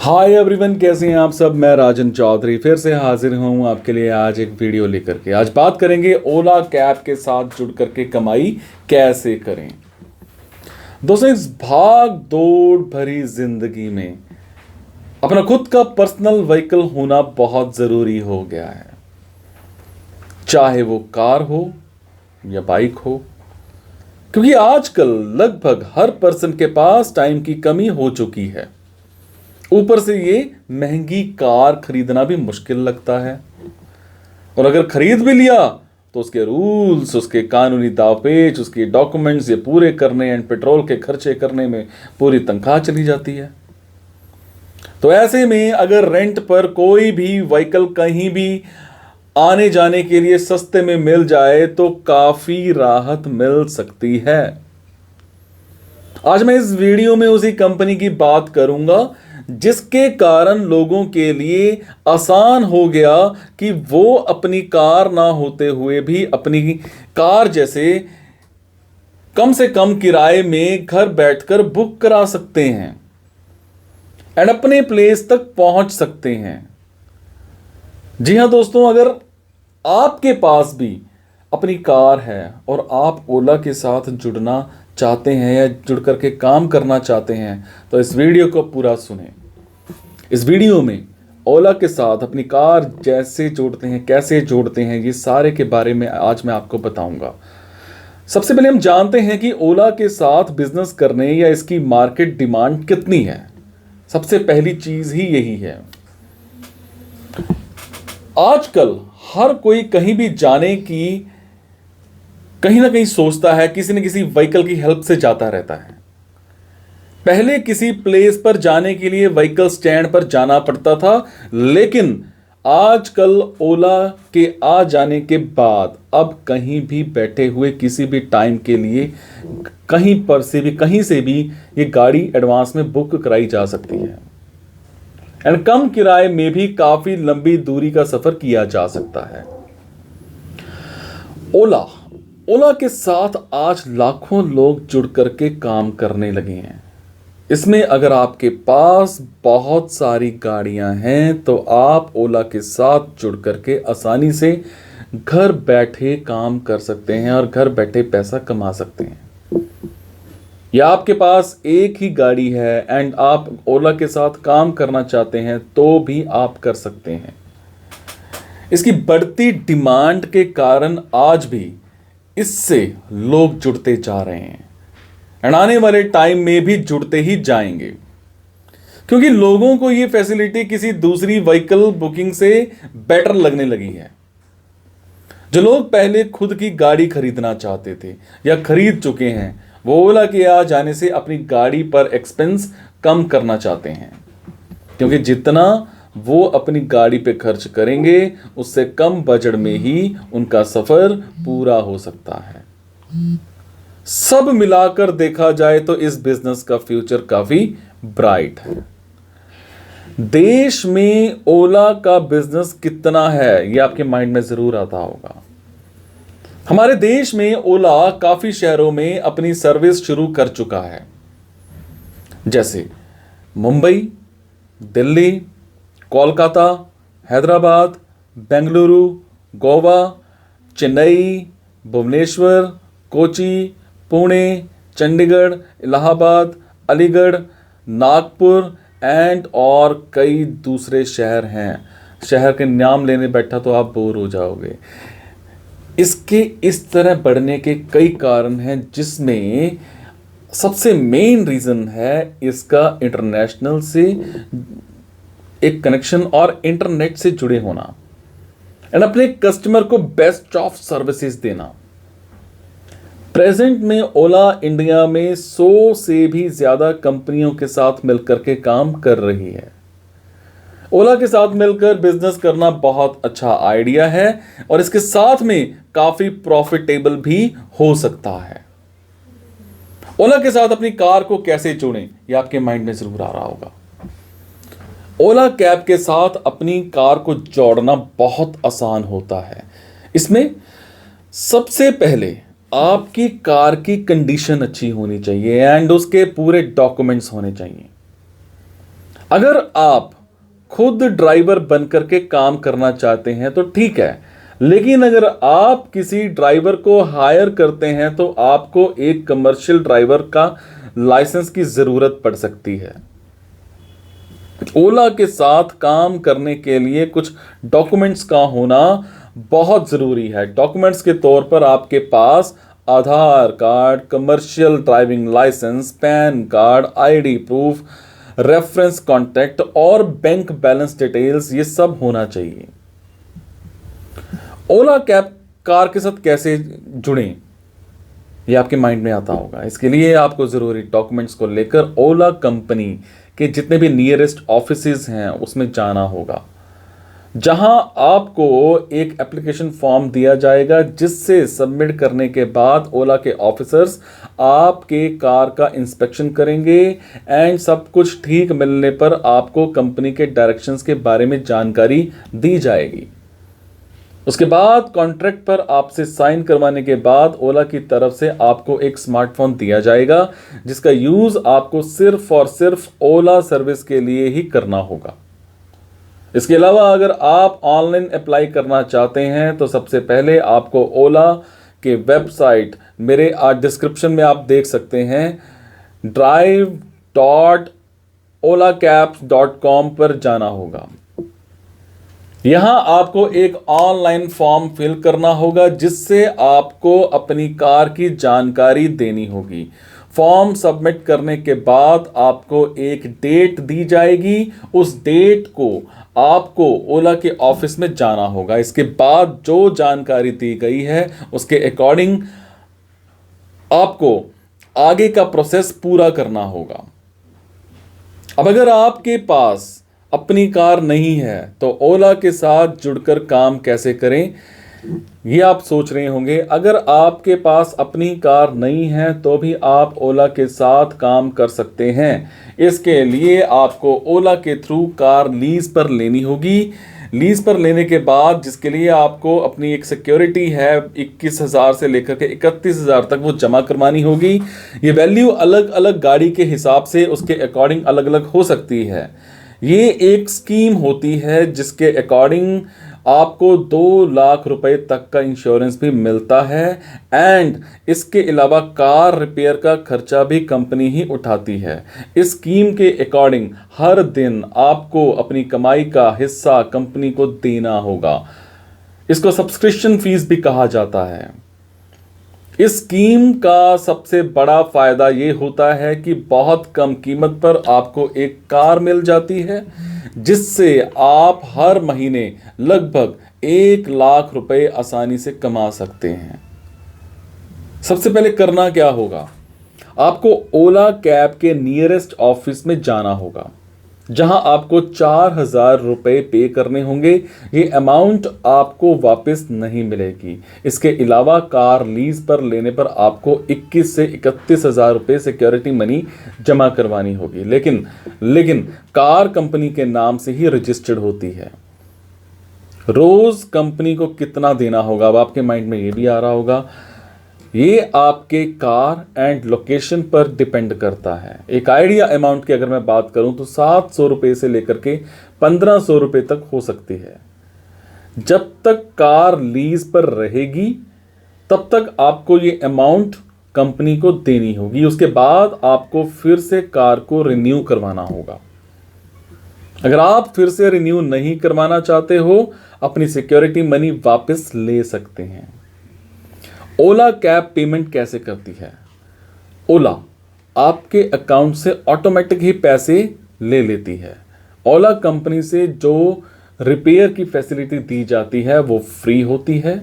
Hi everyone, कैसे हैं आप सब। मैं राजन चौधरी फिर से हाजिर हूं आपके लिए आज एक वीडियो लेकर के। आज बात करेंगे ओला कैब के साथ जुड़ करके कमाई कैसे करें। दोस्तों, इस भाग दौड़ भरी जिंदगी में अपना खुद का पर्सनल व्हीकल होना बहुत जरूरी हो गया है, चाहे वो कार हो या बाइक हो, क्योंकि आजकल लगभग हर पर्सन के पास टाइम की कमी हो चुकी है। ऊपर से ये महंगी कार खरीदना भी मुश्किल लगता है, और अगर खरीद भी लिया तो उसके रूल्स, उसके कानूनी दावपेच, उसके डॉक्यूमेंट्स ये पूरे करने एंड पेट्रोल के खर्चे करने में पूरी तनख्वाह चली जाती है। तो ऐसे में अगर रेंट पर कोई भी व्हीकल कहीं भी आने जाने के लिए सस्ते में मिल जाए तो काफी राहत मिल सकती है। आज मैं इस वीडियो में उसी कंपनी की बात करूंगा जिसके कारण लोगों के लिए आसान हो गया कि वो अपनी कार ना होते हुए भी अपनी कार जैसे कम से कम किराए में घर बैठकर बुक करा सकते हैं एंड अपने प्लेस तक पहुंच सकते हैं। जी हां दोस्तों, अगर आपके पास भी अपनी कार है और आप ओला के साथ जुड़ना चाहते हैं या जुड़ करके काम करना चाहते हैं तो इस वीडियो को पूरा सुनें। इस वीडियो में ओला के साथ अपनी कार जैसे जोड़ते हैं, कैसे जोड़ते हैं, ये सारे के बारे में आज मैं आपको बताऊंगा। सबसे पहले हम जानते हैं कि ओला के साथ बिजनेस करने या इसकी मार्केट डिमांड कितनी है। सबसे पहली चीज ही यही है। आजकल हर कोई कहीं भी जाने की कहीं ना कहीं सोचता है, किसी न किसी व्हीकल की हेल्प से जाता रहता है। पहले किसी प्लेस पर जाने के लिए व्हीकल स्टैंड पर जाना पड़ता था, लेकिन आजकल ओला के आ जाने के बाद अब कहीं भी बैठे हुए किसी भी टाइम के लिए कहीं से भी ये गाड़ी एडवांस में बुक कराई जा सकती है एंड कम किराए में भी काफी लंबी दूरी का सफर किया जा सकता है। ओला के साथ आज लाखों लोग जुड़ करके काम करने लगे हैं। इसमें अगर आपके पास बहुत सारी गाड़ियां हैं तो आप ओला के साथ जुड़ करके आसानी से घर बैठे काम कर सकते हैं और घर बैठे पैसा कमा सकते हैं। या आपके पास एक ही गाड़ी है एंड आप ओला के साथ काम करना चाहते हैं तो भी आप कर सकते हैं। इसकी बढ़ती डिमांड के कारण आज भी इससे लोग जुड़ते जा रहे हैं एंड आने वाले टाइम में भी जुड़ते ही जाएंगे, क्योंकि लोगों को यह फैसिलिटी किसी दूसरी व्हीकल बुकिंग से बेटर लगने लगी है। जो लोग पहले खुद की गाड़ी खरीदना चाहते थे या खरीद चुके हैं, वो ओला के आ जाने से अपनी गाड़ी पर एक्सपेंस कम करना चाहते हैं, क्योंकि जितना वो अपनी गाड़ी पे खर्च करेंगे उससे कम बजट में ही उनका सफर पूरा हो सकता है। सब मिलाकर देखा जाए तो इस बिजनेस का फ्यूचर काफी ब्राइट है। देश में ओला का बिजनेस कितना है यह आपके माइंड में जरूर आता होगा। हमारे देश में ओला काफी शहरों में अपनी सर्विस शुरू कर चुका है, जैसे मुंबई, दिल्ली, कोलकाता, हैदराबाद, बेंगलुरु, गोवा, चेन्नई, भुवनेश्वर, कोची, पुणे, चंडीगढ़, इलाहाबाद, अलीगढ़, नागपुर एंड और कई दूसरे शहर हैं। शहर के नाम लेने बैठा तो आप बोर हो जाओगे। इसके इस तरह बढ़ने के कई कारण हैं, जिसमें सबसे मेन रीजन है इसका इंटरनेशनल से एक कनेक्शन और इंटरनेट से जुड़े होना एंड अपने कस्टमर को बेस्ट ऑफ सर्विसेज देना। प्रेजेंट में ओला इंडिया में 100 से भी ज्यादा कंपनियों के साथ मिलकर के काम कर रही है। ओला के साथ मिलकर बिजनेस करना बहुत अच्छा आइडिया है और इसके साथ में काफी प्रॉफिटेबल भी हो सकता है। ओला के साथ अपनी कार को कैसे जोड़ें यह आपके माइंड में जरूर आ रहा होगा। ओला कैब के साथ अपनी कार को जोड़ना बहुत आसान होता है। इसमें सबसे पहले आपकी कार की कंडीशन अच्छी होनी चाहिए एंड उसके पूरे डॉक्यूमेंट्स होने चाहिए। अगर आप खुद ड्राइवर बनकर के काम करना चाहते हैं तो ठीक है, लेकिन अगर आप किसी ड्राइवर को हायर करते हैं तो आपको एक कमर्शियल ड्राइवर का लाइसेंस की जरूरत पड़ सकती है। ओला के साथ काम करने के लिए कुछ डॉक्यूमेंट्स का होना बहुत जरूरी है। डॉक्यूमेंट्स के तौर पर आपके पास Aadhaar card, commercial driving licence, PAN card, ID proof, reference contact और बैंक बैलेंस डिटेल्स, ये सब होना चाहिए। ओला कैब कार के साथ कैसे जुड़ें, ये आपके माइंड में आता होगा। इसके लिए आपको ज़रूरी डॉक्यूमेंट्स को लेकर ओला कंपनी के जितने भी नियरेस्ट ऑफिसेज हैं उसमें जाना होगा, जहां आपको एक एप्लीकेशन फॉर्म दिया जाएगा, जिससे सबमिट करने के बाद ओला के ऑफिसर्स आपके कार का इंस्पेक्शन करेंगे एंड सब कुछ ठीक मिलने पर आपको कंपनी के डायरेक्शंस के बारे में जानकारी दी जाएगी। उसके बाद कॉन्ट्रैक्ट पर आपसे साइन करवाने के बाद ओला की तरफ से आपको एक स्मार्टफोन दिया जाएगा, जिसका यूज आपको सिर्फ और सिर्फ ओला सर्विस के लिए ही करना होगा। इसके अलावा अगर आप ऑनलाइन अप्लाई करना चाहते हैं तो सबसे पहले आपको ओला के वेबसाइट, मेरे आज डिस्क्रिप्शन में आप देख सकते हैं, drive.olacabs.com पर जाना होगा। यहां आपको एक ऑनलाइन फॉर्म फिल करना होगा, जिससे आपको अपनी कार की जानकारी देनी होगी। फॉर्म सबमिट करने के बाद आपको एक डेट दी जाएगी, उस डेट को आपको ओला के ऑफिस में जाना होगा। इसके बाद जो जानकारी दी गई है उसके अकॉर्डिंग आपको आगे का प्रोसेस पूरा करना होगा। अब अगर आपके पास अपनी कार नहीं है तो ओला के साथ जुड़कर काम कैसे करें, ये आप सोच रहे होंगे। अगर आपके पास अपनी कार नहीं है तो भी आप ओला के साथ काम कर सकते हैं। इसके लिए आपको ओला के थ्रू कार लीज पर लेनी होगी। लीज पर लेने के बाद, जिसके लिए आपको अपनी एक सिक्योरिटी है 21,000 से लेकर के 31,000 तक वो जमा करवानी होगी। ये वैल्यू अलग अलग गाड़ी के हिसाब से उसके अकॉर्डिंग अलग अलग हो सकती है। ये एक स्कीम होती है जिसके अकॉर्डिंग आपको 2 लाख रुपए तक का इंश्योरेंस भी मिलता है एंड इसके अलावा कार रिपेयर का खर्चा भी कंपनी ही उठाती है। इस स्कीम के अकॉर्डिंग हर दिन आपको अपनी कमाई का हिस्सा कंपनी को देना होगा। इसको सब्सक्रिप्शन फीस भी कहा जाता है। इस स्कीम का सबसे बड़ा फायदा ये होता है कि बहुत कम कीमत पर आपको एक कार मिल जाती है, जिससे आप हर महीने लगभग 1 लाख रुपए आसानी से कमा सकते हैं। सबसे पहले करना क्या होगा, आपको ओला कैब के नियरेस्ट ऑफिस में जाना होगा, जहां आपको 4,000 रुपए पे करने होंगे। ये अमाउंट आपको वापस नहीं मिलेगी। इसके अलावा कार लीज पर लेने पर आपको 21 से 31,000 रुपए सिक्योरिटी मनी जमा करवानी होगी, लेकिन कार कंपनी के नाम से ही रजिस्टर्ड होती है। रोज कंपनी को कितना देना होगा, अब आपके माइंड में ये भी आ रहा होगा। ये आपके कार एंड लोकेशन पर डिपेंड करता है। एक आइडिया अमाउंट की अगर मैं बात करूं तो 700 रुपए से लेकर के 1500 रुपए तक हो सकती है। जब तक कार लीज पर रहेगी तब तक आपको ये अमाउंट कंपनी को देनी होगी। उसके बाद आपको फिर से कार को रिन्यू करवाना होगा। अगर आप फिर से रिन्यू नहीं करवाना चाहते हो, अपनी सिक्योरिटी मनी वापस ले सकते हैं। ओला कैब पेमेंट कैसे करती है? ओला आपके अकाउंट से ऑटोमेटिक ही पैसे ले लेती है। ओला कंपनी से जो रिपेयर की फैसिलिटी दी जाती है वो फ्री होती है।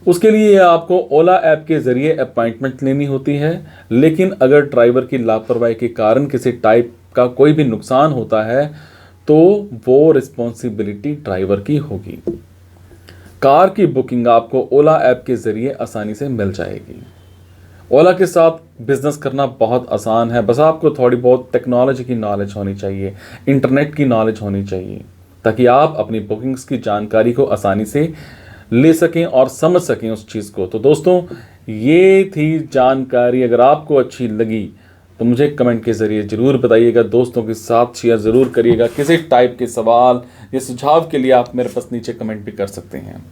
उसके लिए आपको ओला ऐप के ज़रिए अपॉइंटमेंट लेनी होती है, लेकिन अगर ड्राइवर की लापरवाही के कारण किसी टाइप का कोई भी नुकसान होता है तो वो रिस्पॉन्सिबिलिटी ड्राइवर की होगी। कार की बुकिंग आपको ओला ऐप के ज़रिए आसानी से मिल जाएगी। ओला के साथ बिजनेस करना बहुत आसान है, बस आपको थोड़ी बहुत टेक्नोलॉजी की नॉलेज होनी चाहिए, इंटरनेट की नॉलेज होनी चाहिए, ताकि आप अपनी बुकिंग्स की जानकारी को आसानी से ले सकें और समझ सकें उस चीज़ को। तो दोस्तों, ये थी जानकारी। अगर आपको अच्छी लगी तो मुझे कमेंट के ज़रिए ज़रूर बताइएगा, दोस्तों के साथ शेयर ज़रूर करिएगा। किसी टाइप के सवाल या सुझाव के लिए आप मेरे पास नीचे कमेंट भी कर सकते हैं।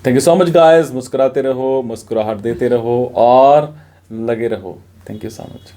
Thank you so much guys. मुस्कुराते रहो, मुस्कुराहट देते रहो और लगे रहो। Thank you so much.